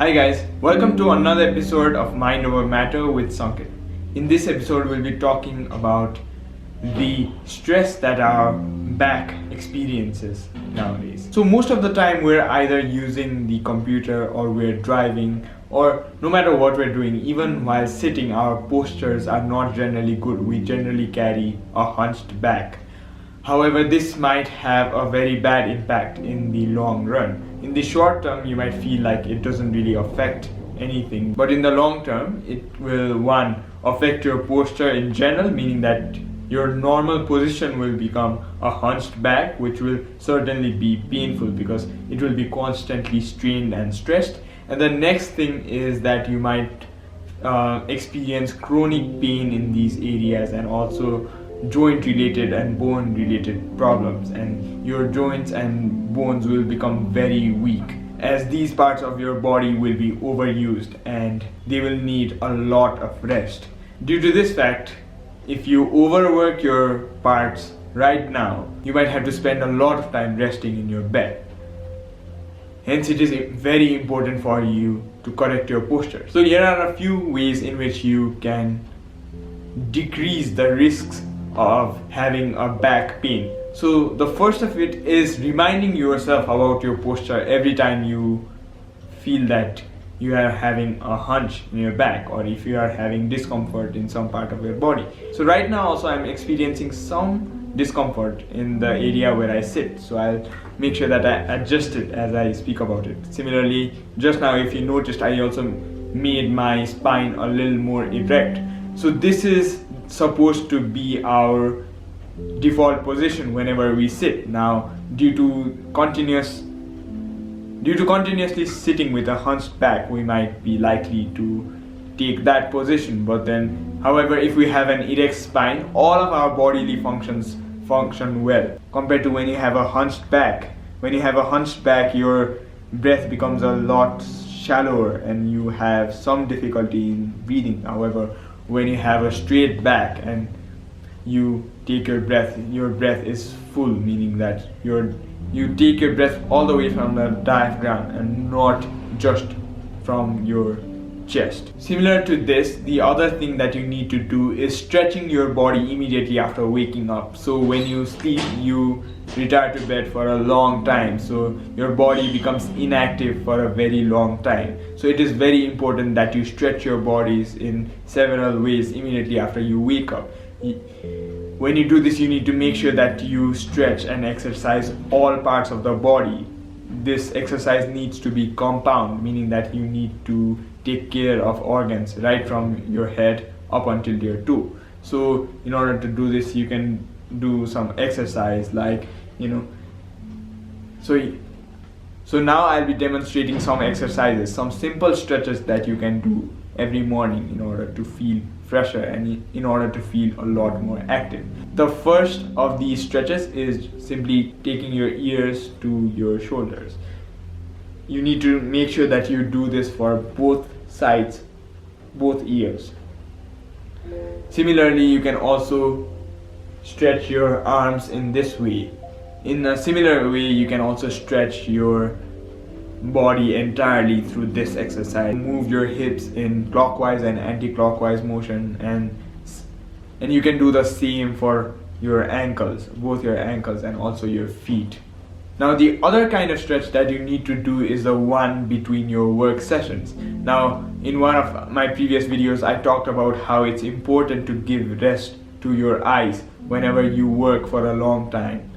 Hi guys, welcome to another episode of Mind Over Matter with Sanket. In this episode, we'll be talking about the stress that our back experiences nowadays. So most of the time we're either using the computer or we're driving, or no matter what we're doing, even while sitting, our postures are not generally good. We generally carry a hunched back. However, this might have a very bad impact in the long run. In the short term, you might feel like it doesn't really affect anything, but in the long term, it will, one, affect your posture in general, meaning that your normal position will become a hunched back, which will certainly be painful because it will be constantly strained and stressed. And the next thing is that you might experience chronic pain in these areas, and also joint related and bone related problems, and your joints and bones will become very weak as these parts of your body will be overused and they will need a lot of rest. Due to this fact, if you overwork your parts right now, you might have to spend a lot of time resting in your bed. Hence, it is very important for you to correct your posture. So here are a few ways in which you can decrease the risks of having a back pain. So the first of it is reminding yourself about your posture every time you feel that you are having a hunch in your back, or if you are having discomfort in some part of your body. So right now also I'm experiencing some discomfort in the area where I sit, so I'll make sure that I adjust it as I speak about it. Similarly, just now if you noticed, I also made my spine a little more erect. So this is supposed to be our default position whenever we sit. Now, due to continuously sitting with a hunched back, we might be likely to take that position. But then, however, if we have an erect spine, all of our bodily functions function well compared to when you have a hunched back. When you have a hunched back, your breath becomes a lot shallower and you have some difficulty in breathing. However, when you have a straight back and you take your breath is full, meaning that you take your breath all the way from the diaphragm and not just from your chest. Similar to this, the other thing that you need to do is stretching your body immediately after waking up. So when you sleep, you retire to bed for a long time, so your body becomes inactive for a very long time. So it is very important that you stretch your bodies in several ways immediately after you wake up. When you do this, you need to make sure that you stretch and exercise all parts of the body. This exercise needs to be compound, meaning that you need to take care of organs right from your head up until your toe. So in order to do this, you can do some exercise like, so now I'll be demonstrating some exercises, some simple stretches that you can do every morning in order to feel fresher and in order to feel a lot more active. The first of these stretches is simply taking your ears to your shoulders. You need to make sure that you do this for both sides, both ears. Similarly, you can also stretch your arms in this way. In a similar way, you can also stretch your body entirely through this exercise. Move your hips in clockwise and anti-clockwise motion, and you can do the same for your ankles, both your ankles and also your feet. Now, the other kind of stretch that you need to do is the one between your work sessions. Now, in one of my previous videos, I talked about how it's important to give rest to your eyes whenever you work for a long time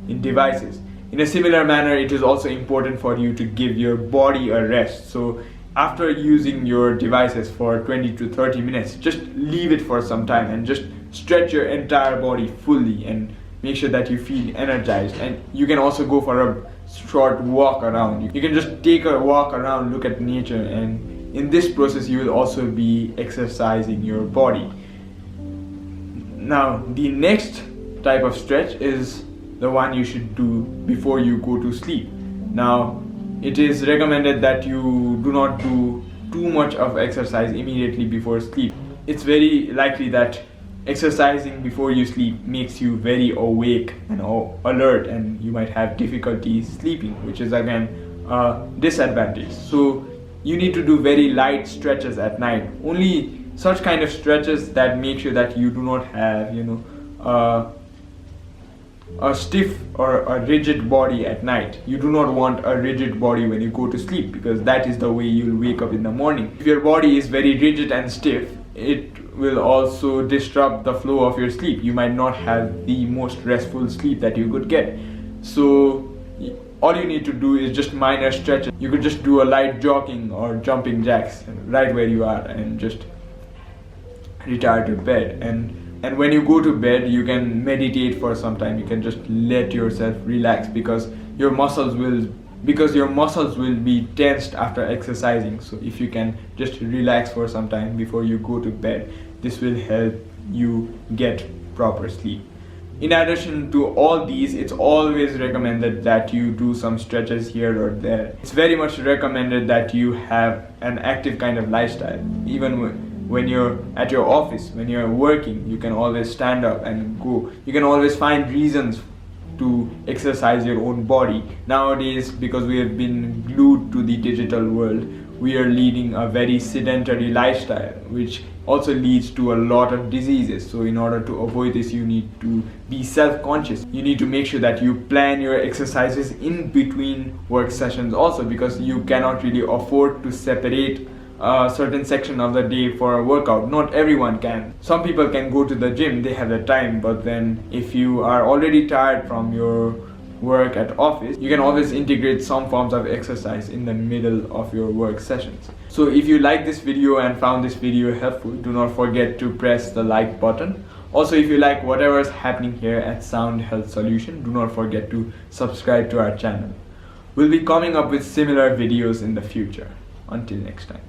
in devices. In a similar manner, it is also important for you to give your body a rest. So after using your devices for 20 to 30 minutes, just leave it for some time and just stretch your entire body fully and make sure that you feel energized. And you can also go for a short walk around. You can just take a walk around, look at nature, and in this process you will also be exercising your body. Now, the next type of stretch is the one you should do before you go to sleep. Now, it is recommended that you do not do too much of exercise immediately before sleep. It's very likely that exercising before you sleep makes you very awake and alert, and you might have difficulty sleeping, which is again a disadvantage. So you need to do very light stretches at night. Only such kind of stretches that make sure that you do not have, a stiff or a rigid body at night. You do not want a rigid body when you go to sleep, because that is the way you'll wake up in the morning. If your body is very rigid and stiff, it will also disrupt the flow of your sleep. You might not have the most restful sleep that you could get. So all you need to do is just minor stretches. You could just do a light jogging or jumping jacks right where you are and just retire to bed. And when you go to bed, you can meditate for some time. You can just let yourself relax, because your muscles will be tensed after exercising. So if you can just relax for some time before you go to bed, this will help you get proper sleep. In addition to all these, it's always recommended that you do some stretches here or there. It's very much recommended that you have an active kind of lifestyle. Even when you're at your office, when you're working, you can always stand up and go. You can always find reasons to exercise your own body. Nowadays, because we have been glued to the digital world, we are leading a very sedentary lifestyle, which also leads to a lot of diseases. So in order to avoid this, you need to be self-conscious. You need to make sure that you plan your exercises in between work sessions also, because you cannot really afford to separate a certain section of the day for a workout. Not everyone can. Some people can go to the gym, they have the time, but then if you are already tired from your work at office, you can always integrate some forms of exercise in the middle of your work sessions. So if you like this video and found this video helpful, do not forget to press the like button. Also, if you like whatever is happening here at Sound Health Solution, do not forget to subscribe to our channel. We'll be coming up with similar videos in the future. Until next time.